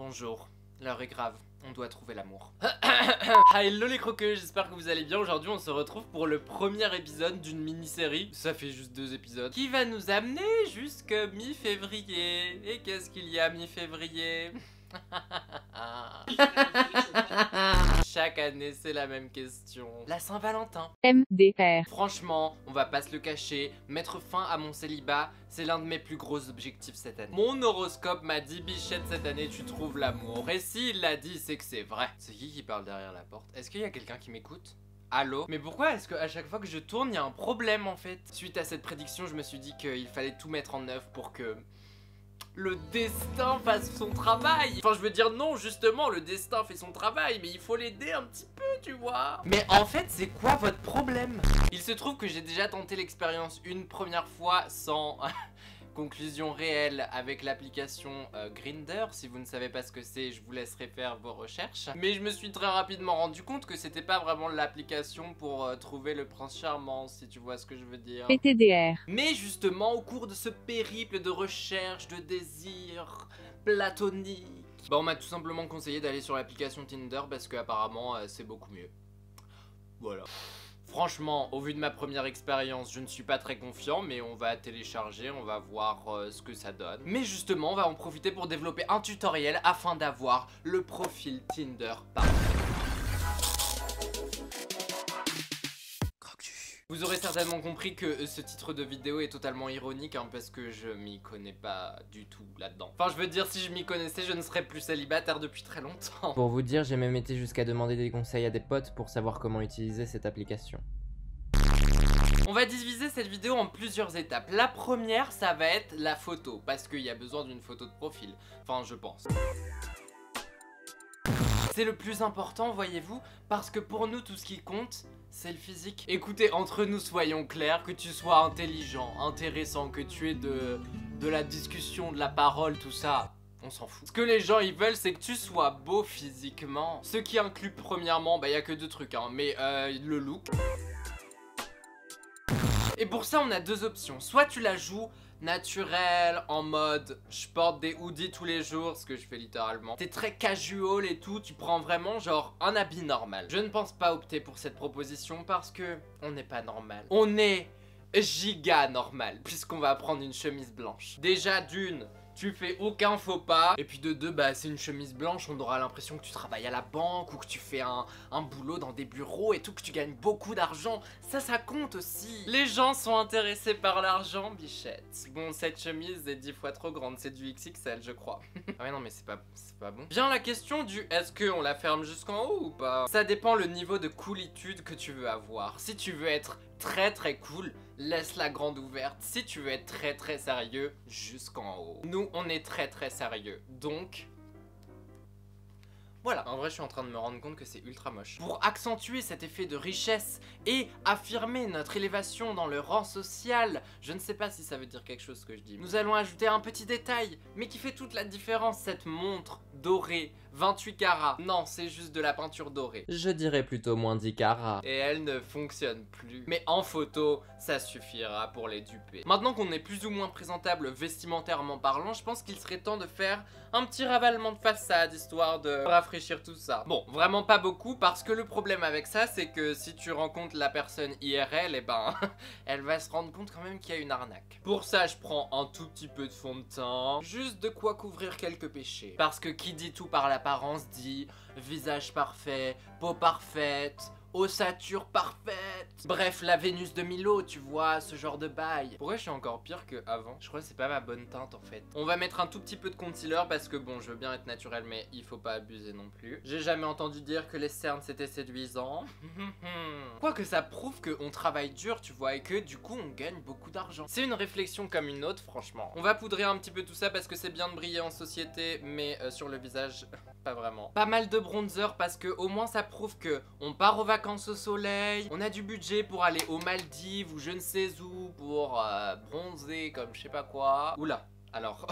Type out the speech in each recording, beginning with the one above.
Bonjour, l'heure est grave, on doit trouver l'amour. Hello les croqueux, j'espère que vous allez bien. Aujourd'hui on se retrouve pour le premier épisode d'une mini-série. Ça fait juste 2 épisodes. Qui va nous amener jusque mi-février. Et qu'est-ce qu'il y a mi-février? Chaque année c'est la même question. La Saint-Valentin. MDR. Franchement, on va pas se le cacher, mettre fin à mon célibat, c'est l'un de mes plus gros objectifs cette année. Mon horoscope m'a dit: Bichette, cette année tu trouves l'amour. Et s'il l'a dit, c'est que c'est vrai. C'est qui parle derrière la porte? Est-ce qu'il y a quelqu'un qui m'écoute? Allô? Mais pourquoi est-ce qu'à chaque fois que je tourne, il y a un problème en fait? Suite à cette prédiction, je me suis dit qu'il fallait tout mettre en œuvre pour que le destin fasse son travail. Enfin, je veux dire, non, justement, le destin fait son travail, mais il faut l'aider un petit peu, tu vois. Mais en fait, c'est quoi votre problème? Il se trouve que j'ai déjà tenté l'expérience une première fois sans conclusion réelle avec l'application Grindr. Si vous ne savez pas ce que c'est, je vous laisserai faire vos recherches. Mais je me suis très rapidement rendu compte que c'était pas vraiment l'application pour trouver le prince charmant, si tu vois ce que je veux dire. PTDR. Mais justement, au cours de ce périple de recherche, de désir platonique, on m'a tout simplement conseillé d'aller sur l'application Tinder parce que apparemment c'est beaucoup mieux. Voilà. Franchement, au vu de ma première expérience, je ne suis pas très confiant, mais on va télécharger, on va voir ce que ça donne. Mais justement, on va en profiter pour développer un tutoriel afin d'avoir le profil Tinder parfait. Vous aurez certainement compris que ce titre de vidéo est totalement ironique parce que je m'y connais pas du tout là-dedans. Enfin, je veux dire, si je m'y connaissais, je ne serais plus célibataire depuis très longtemps. Pour vous dire, j'ai même été jusqu'à demander des conseils à des potes pour savoir comment utiliser cette application. On va diviser cette vidéo en plusieurs étapes. La première, ça va être la photo, parce qu'il y a besoin d'une photo de profil. Enfin, je pense. C'est le plus important, voyez-vous, parce que pour nous, tout ce qui compte, c'est le physique. Écoutez, entre nous, soyons clairs, que tu sois intelligent, intéressant, que tu aies de la discussion, de la parole, tout ça, on s'en fout. Ce que les gens ils veulent, c'est que tu sois beau physiquement. Ce qui inclut premièrement, y a que 2 trucs, mais le look. Et pour ça, on a 2 options. Soit tu la joues naturel, en mode je porte des hoodies tous les jours, ce que je fais littéralement. T'es très casual et tout, tu prends vraiment genre un habit normal. Je ne pense pas opter pour cette proposition parce que on n'est pas normal. On est giga normal, puisqu'on va prendre une chemise blanche. Déjà d'une, tu fais aucun faux pas. Et puis de 2, c'est une chemise blanche, on aura l'impression que tu travailles à la banque ou que tu fais un boulot dans des bureaux et tout, que tu gagnes beaucoup d'argent. Ça compte aussi. Les gens sont intéressés par l'argent, bichette. Bon, cette chemise est 10 fois trop grande, c'est du XXL, je crois. Ah ouais, non, mais c'est pas bon. Vient la question du est-ce qu'on la ferme jusqu'en haut ou pas? Ça dépend le niveau de coolitude que tu veux avoir. Si tu veux être très très cool, laisse la grande ouverte. Si tu veux être très très sérieux, jusqu'en haut. Nous, on est très très sérieux. Donc, voilà. En vrai, je suis en train de me rendre compte que c'est ultra moche. Pour accentuer cet effet de richesse et affirmer notre élévation dans le rang social, je ne sais pas si ça veut dire quelque chose ce que je dis, nous allons ajouter un petit détail, mais qui fait toute la différence, cette montre dorée, 28 carats. Non, c'est juste de la peinture dorée. Je dirais plutôt moins 10 carats. Et elle ne fonctionne plus. Mais en photo, ça suffira pour les duper. Maintenant qu'on est plus ou moins présentable vestimentairement parlant, je pense qu'il serait temps de faire un petit ravalement de façade, histoire de rafraîchir tout ça. Bon, vraiment pas beaucoup, parce que le problème avec ça, c'est que si tu rencontres la personne IRL, elle va se rendre compte quand même qu'il y a une arnaque. Pour ça, je prends un tout petit peu de fond de teint, juste de quoi couvrir quelques péchés. Parce que qui dit tout par l'apparence dit visage parfait, peau parfaite, ossature parfaite. Bref, la Vénus de Milo, tu vois, ce genre de bail. Pourquoi je suis encore pire qu'avant? Je crois que c'est pas ma bonne teinte en fait. On va mettre un tout petit peu de concealer parce que bon, je veux bien être naturel, mais il faut pas abuser non plus. J'ai jamais entendu dire que les cernes c'était séduisant. Quoique ça prouve qu'on travaille dur, tu vois, et que du coup on gagne beaucoup d'argent. C'est une réflexion comme une autre, franchement. On va poudrer un petit peu tout ça parce que c'est bien de briller en société, mais sur le visage, pas vraiment. Pas mal de bronzer parce que au moins ça prouve que on part aux vacances au soleil, on a du budget pour aller aux Maldives ou je ne sais où pour bronzer comme je sais pas quoi. Oula. Alors,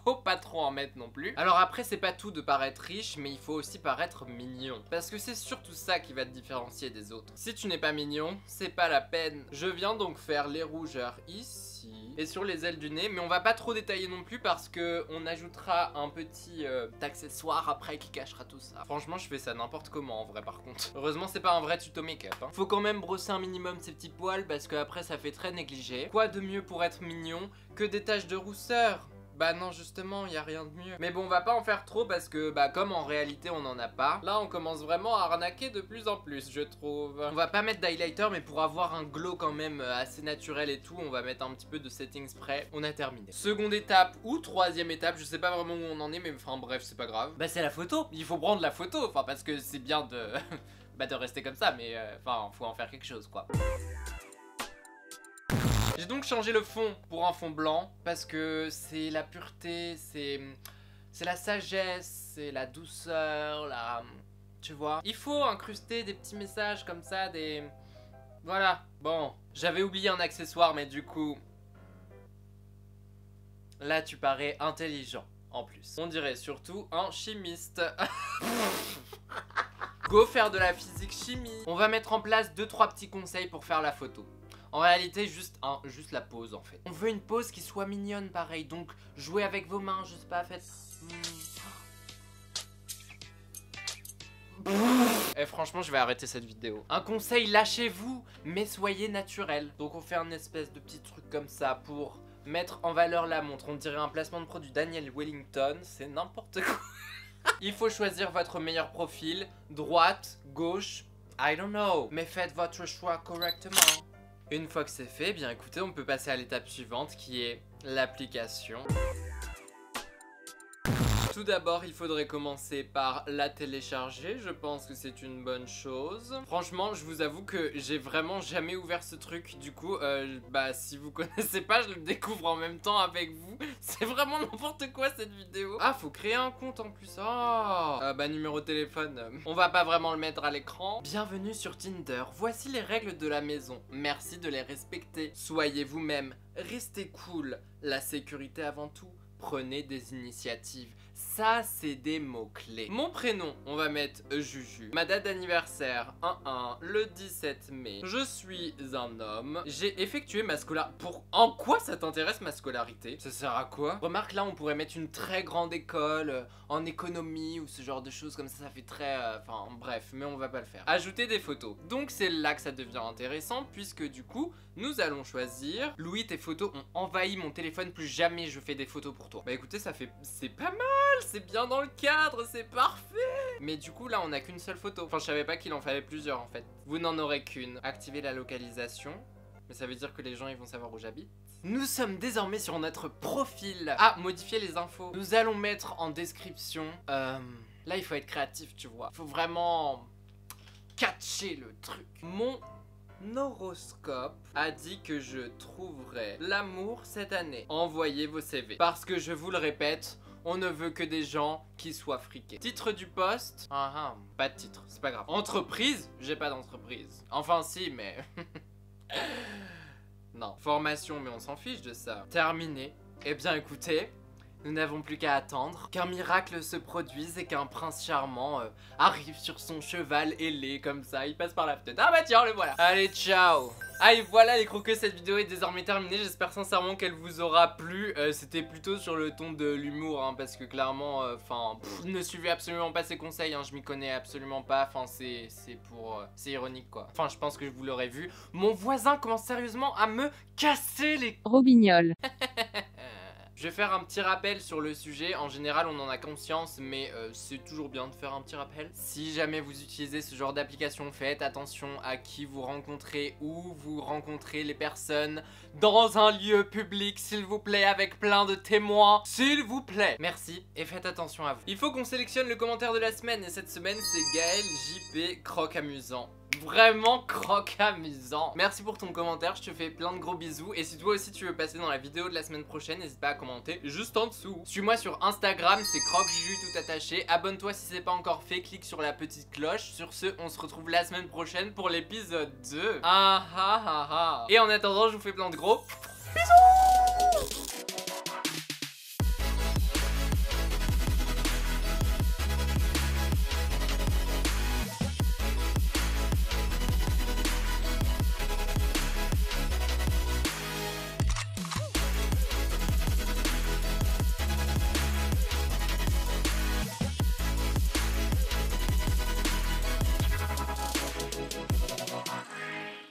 faut pas trop en mettre non plus. Alors après, c'est pas tout de paraître riche, mais il faut aussi paraître mignon. Parce que c'est surtout ça qui va te différencier des autres. Si tu n'es pas mignon, c'est pas la peine. Je viens donc faire les rougeurs ici. ici et sur les ailes du nez, mais on va pas trop détailler non plus parce que on ajoutera un petit accessoire après qui cachera tout ça. Franchement, je fais ça n'importe comment en vrai par contre. Heureusement, c'est pas un vrai tuto make-up, hein. Faut quand même brosser un minimum ces petits poils parce que après ça fait très négligé. Quoi de mieux pour être mignon que des taches de rousseur? Bah non, justement, y a rien de mieux. Mais bon, on va pas en faire trop parce que, bah comme en réalité on en a pas, là on commence vraiment à arnaquer de plus en plus, je trouve. On va pas mettre d'highlighter, mais pour avoir un glow quand même assez naturel et tout, on va mettre un petit peu de setting spray. On a terminé. Seconde étape ou troisième étape, je sais pas vraiment où on en est, mais enfin bref, c'est pas grave. Bah c'est la photo, il faut prendre la photo, enfin parce que c'est bien de... bah de rester comme ça, mais enfin faut en faire quelque chose quoi. J'ai donc changé le fond pour un fond blanc parce que c'est la pureté, c'est la sagesse, c'est la douceur, tu vois. Il faut incruster des petits messages comme ça, des... Voilà. Bon, j'avais oublié un accessoire mais du coup... Là tu parais intelligent en plus. On dirait surtout un chimiste. Go faire de la physique chimie. On va mettre en place 2-3 petits conseils pour faire la photo. En réalité, juste la pose en fait. On veut une pose qui soit mignonne pareil. Donc, jouez avec vos mains, je sais pas, faites... Et franchement, je vais arrêter cette vidéo. Un conseil, lâchez-vous, mais soyez naturel. Donc, on fait un espèce de petit truc comme ça pour mettre en valeur la montre. On dirait un placement de produit Daniel Wellington. C'est n'importe quoi. Il faut choisir votre meilleur profil. Droite, gauche, I don't know. Mais faites votre choix correctement. Une fois que c'est fait, bien écoutez, on peut passer à l'étape suivante qui est l'application. Tout d'abord, il faudrait commencer par la télécharger, je pense que c'est une bonne chose. Franchement, je vous avoue que j'ai vraiment jamais ouvert ce truc, du coup, bah si vous connaissez pas, je le découvre en même temps avec vous. C'est vraiment n'importe quoi cette vidéo. Ah, faut créer un compte en plus. Oh, bah numéro de téléphone, on va pas vraiment le mettre à l'écran. Bienvenue sur Tinder, voici les règles de la maison. Merci de les respecter. Soyez vous-même, restez cool, la sécurité avant tout. Prenez des initiatives. Ça, c'est des mots-clés. Mon prénom, on va mettre Juju. Ma date d'anniversaire, 1-1, le 17 mai. Je suis un homme. J'ai effectué ma scolarité. En quoi ça t'intéresse ma scolarité? Ça sert à quoi? Remarque, là, on pourrait mettre une très grande école en économie ou ce genre de choses comme ça fait très... Enfin, bref, mais on va pas le faire. Ajouter des photos. Donc, c'est là que ça devient intéressant puisque du coup, nous allons choisir... Louis, tes photos ont envahi mon téléphone. Plus jamais je fais des photos pour toi. Bah écoutez, ça fait... C'est pas mal. C'est bien dans le cadre, c'est parfait. Mais du coup là on a qu'une seule photo. Enfin je savais pas qu'il en fallait plusieurs en fait. Vous n'en aurez qu'une. Activez la localisation. Mais ça veut dire que les gens ils vont savoir où j'habite. Nous sommes désormais sur notre profil. Ah, modifier les infos. Nous allons mettre en description. Là il faut être créatif tu vois. Il faut vraiment catcher le truc. Mon horoscope a dit que je trouverais l'amour cette année. Envoyez vos CV. Parce que je vous le répète, on ne veut que des gens qui soient friqués. Titre du poste. Pas de titre, c'est pas grave. Entreprise, j'ai pas d'entreprise. Enfin si, mais... non. Formation, mais on s'en fiche de ça. Terminé. Eh bien écoutez, nous n'avons plus qu'à attendre qu'un miracle se produise et qu'un prince charmant arrive sur son cheval ailé comme ça. Il passe par la fenêtre. Ah bah tiens, le voilà. Allez, ciao. Ah et voilà les croqueux, cette vidéo est désormais terminée. J'espère sincèrement qu'elle vous aura plu. C'était plutôt sur le ton de l'humour hein, parce que clairement, enfin, ne suivez absolument pas ces conseils hein, je m'y connais absolument pas, enfin c'est ironique quoi. Enfin je pense que vous l'aurez vu. Mon voisin commence sérieusement à me casser les robignoles. Je vais faire un petit rappel sur le sujet. En général on en a conscience mais c'est toujours bien de faire un petit rappel. Si jamais vous utilisez ce genre d'application, faites attention à qui vous rencontrez, où vous rencontrez les personnes dans un lieu public s'il vous plaît, avec plein de témoins s'il vous plaît. Merci et faites attention à vous. Il faut qu'on sélectionne le commentaire de la semaine et cette semaine c'est Gaël JP Croque Amusant. Vraiment croque amusant. Merci pour ton commentaire, je te fais plein de gros bisous. Et si toi aussi tu veux passer dans la vidéo de la semaine prochaine, n'hésite pas à commenter juste en dessous. Suis-moi sur Instagram, c'est croquejuju tout attaché. Abonne-toi si c'est pas encore fait, clique sur la petite cloche. Sur ce, on se retrouve la semaine prochaine pour l'épisode 2. Et en attendant, je vous fais plein de gros bisous.